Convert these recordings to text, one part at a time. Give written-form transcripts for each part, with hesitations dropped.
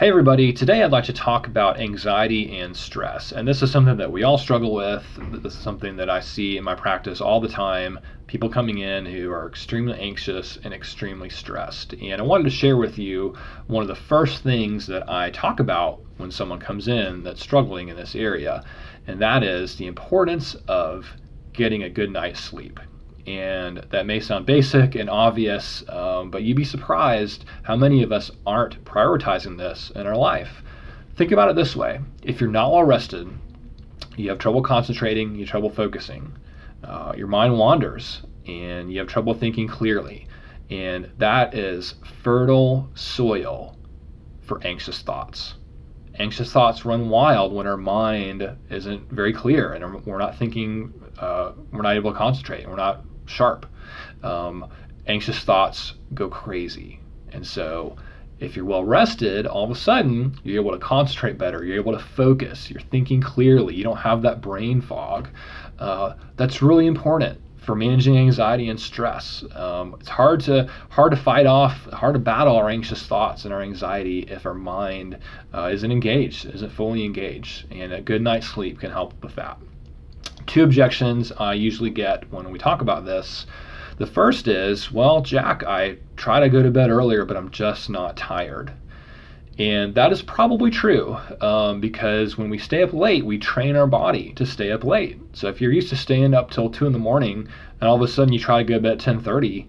Hey everybody, today I'd like to talk about anxiety and stress. And this is something that we all struggle with. This is something that I see in my practice all the time. People coming in who are extremely anxious and extremely stressed. And I wanted to share with you one of the first things that I talk about when someone comes in that's struggling in this area. And that is the importance of getting a good night's sleep. And that may sound basic and obvious, but you'd be surprised how many of us aren't prioritizing this in our life. Think about it this way. If you're not well rested, you have trouble concentrating, you have trouble focusing, your mind wanders, and you have trouble thinking clearly. And that is fertile soil for anxious thoughts. Anxious thoughts run wild when our mind isn't very clear and we're not thinking, we're not able to concentrate, we're not sharp. Anxious thoughts go crazy. And so if you're well rested, all of a sudden you're able to concentrate better, you're able to focus, you're thinking clearly, you don't have that brain fog. That's really important for managing anxiety and stress. It's hard to fight off, hard to battle our anxious thoughts and our anxiety if our mind isn't fully engaged. And a good night's sleep can help with that. Two objections I usually get when we talk about this. The first is, well, Jack, I try to go to bed earlier, but I'm just not tired. And that is probably true because when we stay up late, we train our body to stay up late. So if you're used to staying up till 2 in the morning and all of a sudden you try to go to bed at 10:30,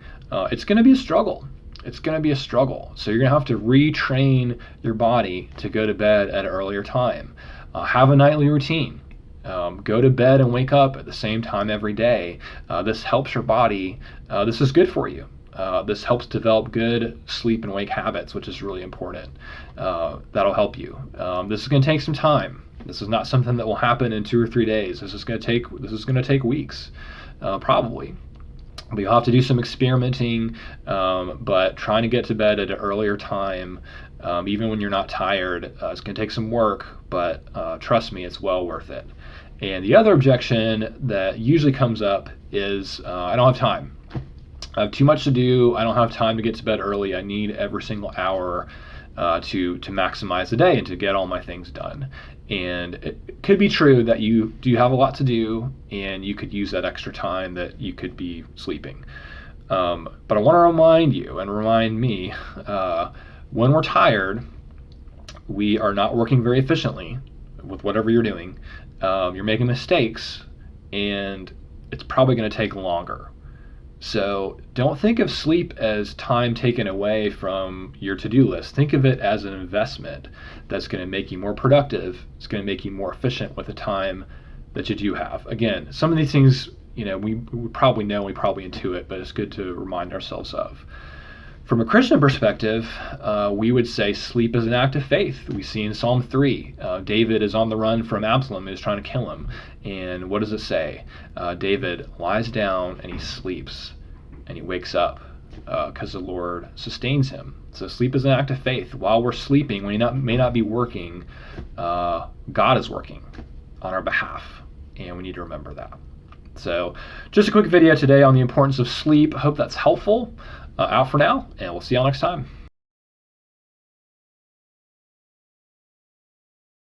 it's going to be a struggle. It's going to be a struggle. So you're going to have to retrain your body to go to bed at an earlier time. Have a nightly routine. Go to bed and wake up at the same time every day. This helps your body. This is good for you. This helps develop good sleep and wake habits, which is really important. That'll help you. This is going to take some time. This is not something that will happen in 2 or 3 days. This is going to take weeks, probably. But you'll have to do some experimenting, but trying to get to bed at an earlier time, even when you're not tired, it's going to take some work, but trust me, it's well worth it. And the other objection that usually comes up is I don't have time. I have too much to do. I don't have time to get to bed early. I need every single hour to maximize the day and to get all my things done. And it could be true that you do have a lot to do and you could use that extra time that you could be sleeping. But I want to remind you and remind me, when we're tired, we are not working very efficiently with whatever you're doing. You're making mistakes and it's probably going to take longer. So don't think of sleep as time taken away from your to-do list. Think of it as an investment that's going to make you more productive. It's going to make you more efficient with the time that you do have. Again, some of these things, we probably know, we probably intuit, but it's good to remind ourselves of. From a Christian perspective, we would say sleep is an act of faith. We see in Psalm 3, David is on the run from Absalom, who's trying to kill him. And what does it say? David lies down and he sleeps and he wakes up because the Lord sustains him. So sleep is an act of faith. While we're sleeping, we may not be working, God is working on our behalf, and we need to remember that. So just a quick video today on the importance of sleep. I hope that's helpful. Out for now, and we'll see y'all next time.